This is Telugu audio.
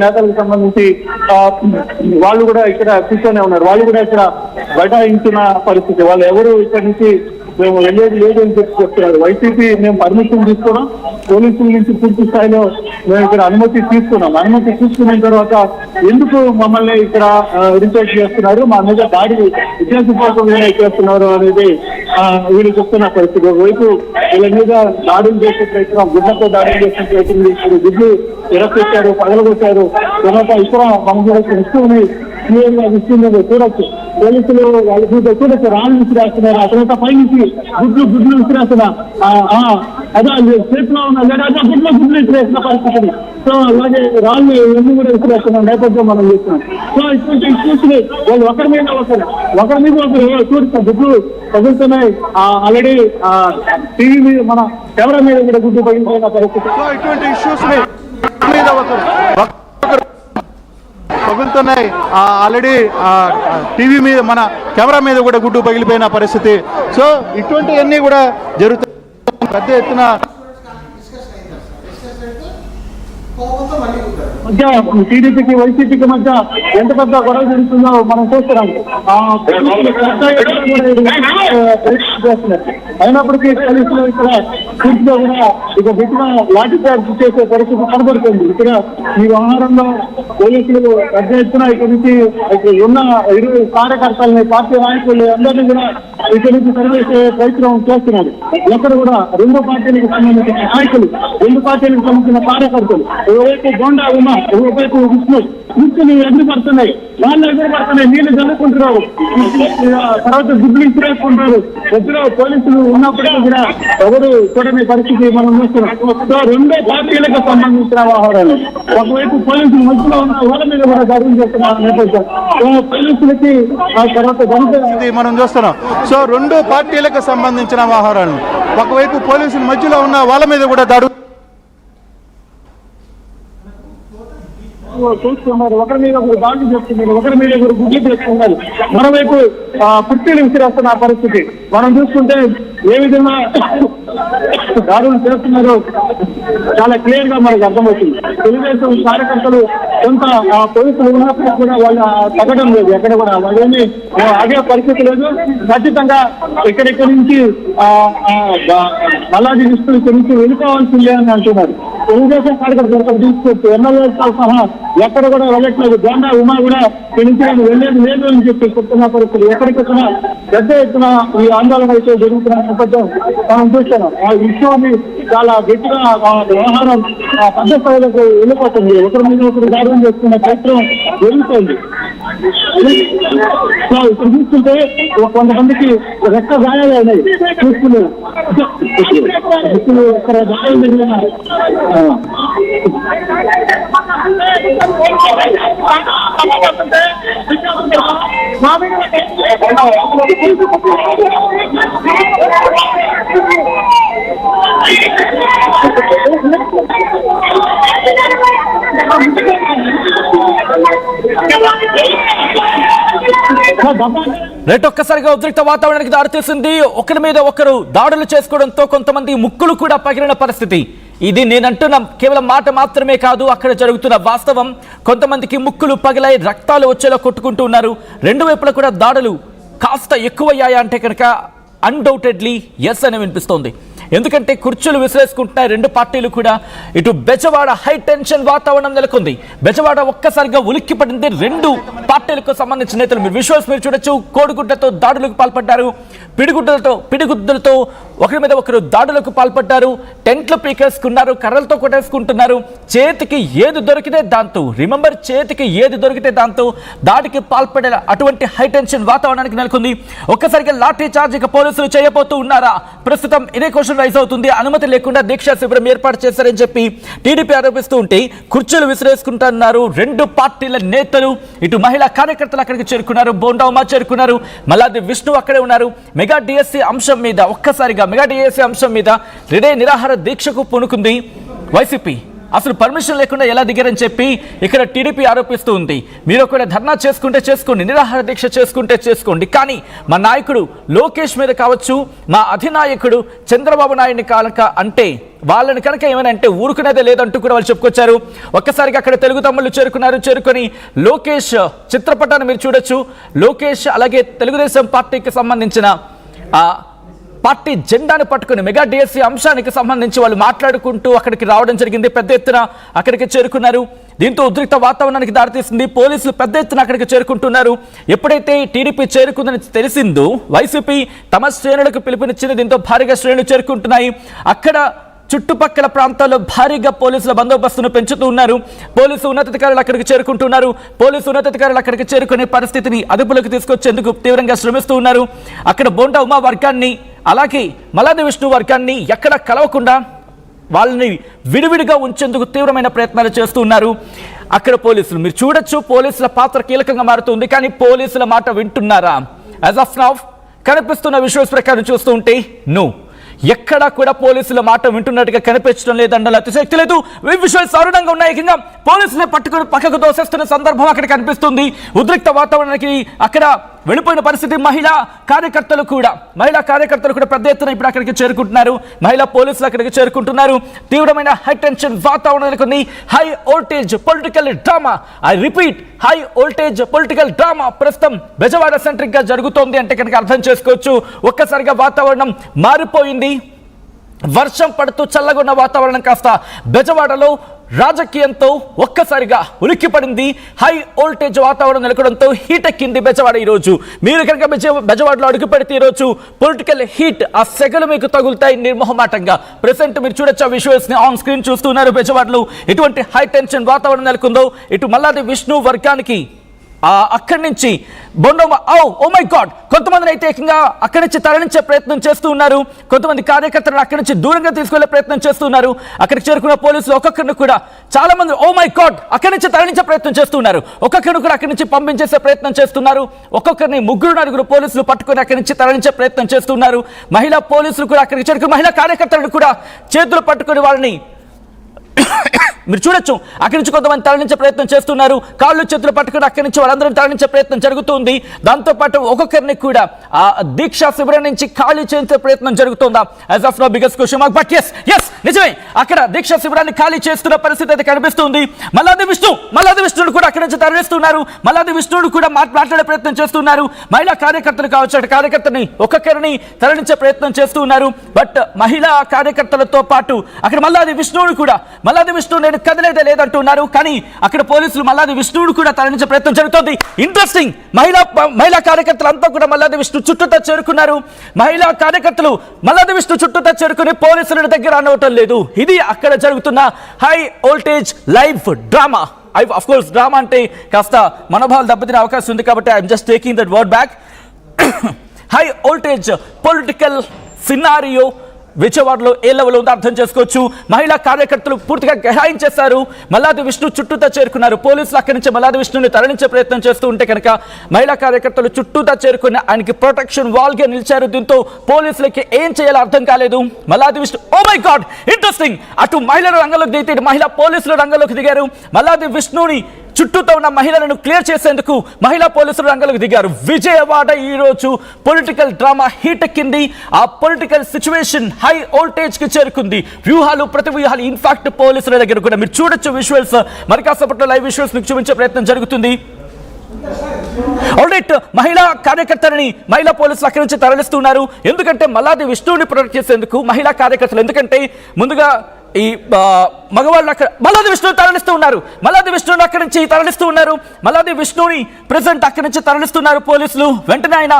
నేతలకు సంబంధించి వాళ్ళు కూడా ఇక్కడ కూర్చొనే ఉన్నారు. వాళ్ళు కూడా ఇక్కడ బైఠాయించిన పరిస్థితి. వాళ్ళు ఎవరు ఇక్కడి నుంచి మేము వెళ్ళేది లేదు అని చెప్పి చెప్తున్నారు. వైసీపీ మేము పర్మిషన్ తీసుకున్నాం, పోలీసుల నుంచి పూర్తి స్థాయిలో మేము ఇక్కడ అనుమతి తీసుకున్నాం. అనుమతి తీసుకున్న తర్వాత ఎందుకు మమ్మల్ని ఇక్కడ రిపోర్ట్ చేస్తున్నారు, మా మీద దాడి విద్యాసంపర్కంగా చేస్తున్నారు అనేది వీళ్ళు చెప్తున్న పరిస్థితి. ఒకవైపు వీళ్ళ మీద దాడులు చేసే ప్రయత్నం, గుడ్లతో దాడులు చేసే ప్రయత్నం, ఇప్పుడు గుడ్లు ఎరపెట్టారు, పగలగొట్టారు. తర్వాత ఇతర మనకు వస్తువుని క్లియర్గా విషయంలో చూడొచ్చు. పోలీసులు వాళ్ళ చూడొచ్చు, రాళ్ళు విసిరేస్తున్నారు. ఆ తర్వాత పైనుంచి గుడ్లు విసిరేస్తున్నా అదే చేతిలో ఉన్న గుడ్లు విసిరేసిన పరిస్థితిని. సో అలాగే రాళ్ళు ఎన్ని కూడా విసిరేస్తున్న నేపథ్యం మనం చూస్తున్నాం. సో ఇటువంటి ఇష్యూస్ ని వాళ్ళు ఒకరి మీద ఒకరు చూడుతారు, గుడ్లు తగులుతున్నాయి. ఆల్రెడీ టీవీ మీద మన కెమెరా మీద కూడా గుడ్లు పగిలిపోయిన పరిస్థితి. సో ఇటువంటి ఇష్యూస్ ని పగులుతున్నాయి. ఆల్రెడీ టీవీ మీద మన కెమెరా మీద కూడా గుడ్డు పగిలిపోయిన పరిస్థితి. సో ఇటువంటివన్నీ కూడా జరుగుతాయి. పెద్ద ఎత్తున మధ్య టీడీపీకి వైసీపీకి మధ్య ఎంత పెద్ద గొడవ జరుగుతుందో మనం చూస్తున్నాం. అయినప్పటికీ పోలీసులు ఇక్కడ పూర్తిగా కూడా ఇక గట్టిగా లాఠీ చార్జ్ చేసే పరిస్థితి కనబడుతుంది. ఇక్కడ ఈ వ్యవహారంలో పోలీసులు పెద్ద ఎత్తున ఇక్కడి నుంచి ఉన్న ఇరు కార్యకర్తలని, పార్టీ నాయకులు అందరినీ కూడా ఇక్కడి నుంచి తరివేసే ప్రయత్నం చేస్తున్నారు. ఎక్కడ కూడా రెండు పార్టీలకు సంబంధించిన నాయకులు, రెండు పార్టీలకు సంబంధించిన కార్యకర్తలు, ఒకవైపు బోండా ఉమా, ఒకవైపు విష్ణు కూర్చుని ఎదురుపడుతున్నాయి. వాళ్ళు ఎదురుపడుతున్నాయి, నీళ్లు చల్లుకుంటున్నారు, తర్వాత గుడ్లు ఇచ్చిరేసుకుంటారు. ఎదురు పోలీసులు ఉన్నప్పటికీ కూడా ఎవరు చూడని పరిస్థితి మనం చూస్తున్నాం. సో రెండో పార్టీలకు సంబంధించిన వ్యవహారాలు, ఒకవైపు పోలీసులు మధ్యలో ఉన్న వాళ్ళ మీద కూడా దాడులు చేస్తున్న నేపథ్యం. పోలీసులకి ఆ తర్వాత మనం చూస్తున్నాం. సో రెండు పార్టీలకు సంబంధించిన వ్యవహారాలు, ఒకవైపు పోలీసుల మధ్యలో ఉన్న వాళ్ళ మీద కూడా దాడులు చూస్తున్నారు. ఒకరి మీద ఒకరు దాడులు చేస్తున్నారు, ఒకరి మీద ఒకరు గుడ్లు చేస్తున్నారు. మరోవైపు కుర్చీలు విసిరేస్తున్న పరిస్థితి మనం చూస్తుంటే ఏ విధంగా దాడులు చేస్తున్నారో చాలా క్లియర్ గా మనకు అర్థమవుతుంది. తెలుగుదేశం కార్యకర్తలు కొంత పోలీసులు ఉన్నప్పుడు కూడా వాళ్ళు తగ్గడం లేదు. ఎక్కడ కూడా వాళ్ళేమి ఆగే పరిస్థితి లేదు. ఖచ్చితంగా ఇక్కడిక్కడి నుంచి మల్లాది విష్ణు ఇక్కడి నుంచి వెళ్ళిపోవాల్సిందే అని అంటున్నారు. తెలుగుదేశం కార్యకర్తలు తీసుకొచ్చి ఎమ్మెల్యేలతో సహా ఎక్కడ కూడా వెళ్ళట్లేదు. బోండా ఉమా కూడా ఇక్కడి నుంచి నేను వెళ్ళేది లేదు అని చెప్పి చెప్తున్న పరిస్థితులు. ఎక్కడికొచ్చిన పెద్ద ఎత్తున ఈ ఆందోళన అయితే జరుగుతున్న నేపథ్యం మనం చూస్తున్నాం. ఆ విషయాన్ని చాలా గట్టిగా వ్యవహారం పెద్ద స్థాయిలకు వెళ్ళిపోతుంది. ఒకరి మీద ఒకరు దాడులు చేస్తున్న ప్రయత్నం జరుగుతుంది. సో ఇక్కడ చూస్తుంటే కొంతమందికి రెక్క గాయాలు అయినాయి. చూస్తున్నారు ఇక్కడ గాయాలు జరిగిన రేటు ఒక్కసారిగా ఉద్రిక్త వాతావరణానికి దారితీసింది. ఒకరి మీద ఒకరు దాడులు చేసుకోవడంతో కొంతమంది ముక్కులు కూడా పగిలిన పరిస్థితి. ఇది నేనంటున్న కేవలం మాట మాత్రమే కాదు, అక్కడ జరుగుతున్న వాస్తవం. కొంతమందికి ముక్కులు పగిలాయి, రక్తాలు వచ్చేలా కొట్టుకుంటూ ఉన్నారు. రెండు వైపులా కూడా దాడులు కాస్త ఎక్కువయ్యాయా అంటే కనుక అన్డౌటెడ్లీ ఎస్ అని వినిపిస్తోంది. ఎందుకంటే కుర్చీలు విసిరేసుకుంటున్నాయి రెండు పార్టీలు కూడా. ఇటు బెజవాడ హై టెన్షన్ వాతావరణం నెలకొంది. బెజవాడ ఒక్కసారిగా ఉలిక్కి పడింది. రెండు పార్టీలకు సంబంధించిన నేతలు మీరు విజువల్స్ మీరు చూడొచ్చు. కోడిగుడ్లతో దాడులకు పాల్పడ్డారు, పిడిగుద్దులతో ఒకరి మీద ఒకరు దాడులకు పాల్పడ్డారు. టెంట్లు పీకేసుకున్నారు, కర్రలతో కొట్టేసుకుంటున్నారు. చేతికి ఏది దొరికితే దాంతో, రిమెంబర్ చేతికి ఏది దొరికితే దాంతో దాడికి పాల్పడే అటువంటి హై టెన్షన్ వాతావరణానికి నెలకొంది. ఒక్కసారిగా లాఠీ చార్జ్ ఇక పోలీసులు చేయబోతూ ఉన్నారా? ప్రస్తుతం ఇదే క్వశ్చన్ రైజ్ అవుతుంది. అనుమతి లేకుండా దీక్షా శిబిరం ఏర్పాటు చేశారని చెప్పి టీడీపీ ఆరోపిస్తూ ఉంటే కుర్చీలు విసిరేసుకుంటున్నారు రెండు పార్టీల నేతలు. ఇటు మహిళా కార్యకర్తలు అక్కడికి చేరుకున్నారు, బోండా ఉమా చేరుకున్నారు, మల్లాది విష్ణు అక్కడే ఉన్నారు. మెగా డిఎస్సీ అంశం మీద ఒక్కసారిగా మెగా డిఎస్సీ అంశం మీద రిడే నిరాహార దీక్షకు పూనుకుంది వైసీపీ. అసలు పర్మిషన్ లేకుండా ఎలా దిగారని చెప్పి ఇక్కడ టీడీపీ ఆరోపిస్తూ ఉంది. మీరు కూడా ధర్నా చేసుకుంటే చేసుకోండి, నిరాహార దీక్ష చేసుకుంటే చేసుకోండి, కానీ మా నాయకుడు లోకేష్ మీద కావచ్చు, మా అధినాయకుడు చంద్రబాబు నాయుడిని కాలక అంటే వాళ్ళని కనుక ఏమైనా అంటే ఊరుకునేదే లేదంటూ కూడా వాళ్ళు చెప్పుకొచ్చారు. ఒక్కసారిగా అక్కడ తెలుగు తమ్ముళ్ళు చేరుకొని లోకేష్ చిత్రపటాన్ని మీరు చూడొచ్చు. లోకేష్ అలాగే తెలుగుదేశం పార్టీకి సంబంధించిన పార్టీ జెండాను పట్టుకుని మెగా డిఎస్సీ అంశానికి సంబంధించి వాళ్ళు మాట్లాడుకుంటూ అక్కడికి రావడం జరిగింది. పెద్ద ఎత్తున అక్కడికి చేరుకున్నారు. దీంతో ఉద్రిక్త వాతావరణానికి దారితీసింది. పోలీసులు పెద్ద ఎత్తున అక్కడికి చేరుకుంటున్నారు. ఎప్పుడైతే టీడీపీ చేరుకుందని తెలిసిందో వైసీపీ తమ శ్రేణులకు పిలుపునిచ్చింది. దీంతో భారీగా శ్రేణులు చేరుకుంటున్నాయి. అక్కడ చుట్టుపక్కల ప్రాంతాల్లో భారీగా పోలీసుల బందోబస్తును పెంచుతూ ఉన్నారు. పోలీసు ఉన్నతాధికారులు అక్కడికి చేరుకుంటున్నారు. పోలీసు ఉన్నతాధికారులు అక్కడికి చేరుకునే పరిస్థితిని అదుపులోకి తీసుకొచ్చేందుకు తీవ్రంగా శ్రమిస్తూ ఉన్నారు. అక్కడ బోండా ఉమా వర్గాన్ని అలాగే మల్లాది విష్ణు వర్గాన్ని ఎక్కడ కలవకుండా వాళ్ళని విడివిడిగా ఉంచేందుకు తీవ్రమైన ప్రయత్నాలు చేస్తూ ఉన్నారు అక్కడ పోలీసులు. మీరు చూడొచ్చు, పోలీసుల పాత్ర కీలకంగా మారుతుంది. కానీ పోలీసుల మాట వింటున్నారా? యాజ్ ఆఫ్ నౌ కనిపిస్తున్న విజువల్స్ ప్రకారం చూస్తూ ఉంటే నో, ఎక్కడా కూడా పోలీసుల మాట వింటున్నట్టుగా కనిపించడం లేదంటే అతిశక్తి లేదు. విజువల్స్ దారుణంగా ఉన్నాయి. కింద పోలీసులే పట్టుకుని పక్కకు దోసేస్తున్న సందర్భం అక్కడ కనిపిస్తుంది. ఉద్రిక్త వాతావరణానికి అక్కడ వెళ్ళిపోయిన పరిస్థితి. మహిళా కార్యకర్తలు కూడా పెద్ద ఎత్తున ఇప్పుడు అక్కడికి చేరుకుంటున్నారు. మహిళా పోలీసులు అక్కడికి చేరుకుంటున్నారు. తీవ్రమైన హై టెన్షన్ వాతావరణానికి high voltage political drama, I repeat, high voltage political drama ప్రస్తుతం బెజవాడ సెంట్రిక్ గా జరుగుతోంది అంటే కనుక అర్థం చేసుకోవచ్చు. ఒక్కసారిగా వాతావరణం మారిపోయింది. వర్షం పడుతూ చల్లగున్న వాతావరణం కాస్త బెజవాడలో రాజకీయంతో ఒక్కసారిగా ఉలిక్కిపడింది. హై వోల్టేజ్ వాతావరణం నెలకొనడంతో హీట్ ఎక్కింది బెజవాడ. ఈరోజు మీరు కనుక బెజవాడలో అడుగు పెడితే ఈరోజు పొలిటికల్ హీట్ ఆ సెగలు మీకు తగులుతాయి నిర్మోహమాటంగా. ప్రెసెంట్ మీరు చూడొచ్చు, విజువల్స్ ని ఆన్ స్క్రీన్ చూస్తున్నారు. బెజవాడలో ఎటువంటి హై టెన్షన్ వాతావరణం నెలకొందో. ఇటు మల్లాది విష్ణు వర్గానికి అక్కడి నుంచి బొండమ్మ ఓ మై గాడ్, కొంతమందిని అయితే ఏకంగా అక్కడి నుంచి తరలించే ప్రయత్నం చేస్తూ ఉన్నారు. కొంతమంది కార్యకర్తలను అక్కడి నుంచి దూరంగా తీసుకెళ్లే ప్రయత్నం చేస్తున్నారు. అక్కడికి చేరుకున్న పోలీసులు ఒక్కొక్కరిని కూడా చాలా మంది ఓ మై గాడ్ అక్కడి నుంచి తరలించే ప్రయత్నం చేస్తున్నారు. ఒక్కొక్కరిని కూడా అక్కడి నుంచి పంపించేసే ప్రయత్నం చేస్తున్నారు. ఒక్కొక్కరిని 3-4 పోలీసులు పట్టుకొని అక్కడి నుంచి తరలించే ప్రయత్నం చేస్తున్నారు. మహిళా పోలీసులు కూడా అక్కడికి చేరుకుని మహిళా కార్యకర్తలను కూడా చేతులు పట్టుకొని వాళ్ళని మీరు చూడొచ్చు, అక్కడి నుంచి కొంతమంది తరలించే ప్రయత్నం చేస్తున్నారు. కాళ్ళు చేతులు పట్టుకుని అక్కడి నుంచి వాళ్ళందరూ తరలించే ప్రయత్నం జరుగుతుంది. దాంతోపాటు ఒక్కొక్కరిని కూడా ఆ దీక్షా శిబిరం నుంచి ఖాళీ చేసే ప్రయత్నం జరుగుతుందా? As of now biggest question mark. But yes నిజమే, అక్కడ దీక్షా శిబిరాన్ని ఖాళీ చేస్తున్న పరిస్థితి అయితే కనిపిస్తుంది. మల్లాది విష్ణును కూడా అక్కడి నుంచి తరలిస్తున్నారు. మల్లాది విష్ణును కూడా మాట్లాడే ప్రయత్నం చేస్తున్నారు. మహిళా కార్యకర్తలు కావచ్చు, అటు కార్యకర్తని ఒక్కొక్కరిని తరలించే ప్రయత్నం చేస్తున్నారు. బట్ మహిళా కార్యకర్తలతో పాటు అక్కడ మల్లాది విష్ణువు నేను కదిలేదే లేదంటున్నారు. కానీ అక్కడ పోలీసులు మల్లాది విష్ణువును కూడా తరలించే ప్రయత్నం జరుగుతుంది. ఇంట్రెస్టింగ్, మహిళా కార్యకర్తలు కూడా మల్లాది విష్ణు చుట్టూతా చేరుకున్నారు. మహిళా కార్యకర్తలు మల్లాది విష్ణు చుట్టూతా చేరుకుని పోలీసుల దగ్గర అనవటం లేదు. ఇది అక్కడ జరుగుతున్న high voltage live drama. Of course drama అంటే కాస్త మనోభావాలు దెబ్బతినే అవకాశం ఉంది కాబట్టి I'm just taking that word back. High voltage political scenario విజయవాడలో ఏ లెవెల్ ఉందో అర్థం చేసుకోవచ్చు. మహిళా కార్యకర్తలు పూర్తిగా గహాయించేశారు. మల్లాది విష్ణు చుట్టూతా చేరుకున్నారు. పోలీసులు అక్కడి నుంచి మల్లాది విష్ణుని తరలించే ప్రయత్నం చేస్తూ ఉంటే కనుక మహిళా కార్యకర్తలు చుట్టూతా చేరుకుని ఆయనకి ప్రొటెక్షన్ వాల్ గా నిలిచారు. దీంతో పోలీసులకి ఏం చేయాలో అర్థం కాలేదు. Malladi Vishnu oh my god interesting, అటు మహిళల రంగంలోకి దిగితే మహిళా పోలీసులు రంగంలోకి దిగారు. మల్లాది విష్ణుని చుట్టూతో ఉన్న మహిళలను క్లియర్ చేసేందుకు మహిళా పోలీసులు రంగంలోకి దిగారు. విజయవాడ ఈరోజు పొలిటికల్ డ్రామా హీట్ ఎక్కింది. ఆ పొలిటికల్ సిచ్యువేషన్ హై వోల్టేజ్ కి చేరుకుంది. ప్రతి వ్యూహాలు ఇన్ఫాక్ట్ పోలీసుల దగ్గర కూడా మీరు చూడొచ్చు విజువల్స్. మరి కాసేపట్లో లైవ్ విజువల్స్ మీకు చూపించే ప్రయత్నం జరుగుతుంది. ఆల్రైట్, మహిళా కార్యకర్తలని మహిళా పోలీసులు అక్కడి నుంచి తరలిస్తున్నారు. ఎందుకంటే మల్లాది విష్ణువుని ప్రొటెక్ట్ చేసేందుకు మహిళా కార్యకర్తలు, ఎందుకంటే ముందుగా ఈ మగవాళ్ళు అక్కడ మల్లాది విష్ణువుని తరలిస్తూ ఉన్నారు. మల్లాది విష్ణువుని అక్కడి నుంచి తరలిస్తూ ఉన్నారు. మల్లాది విష్ణువుని ప్రెసెంట్ అక్కడి నుంచి తరలిస్తున్నారు పోలీసులు. వెంటనే ఆయన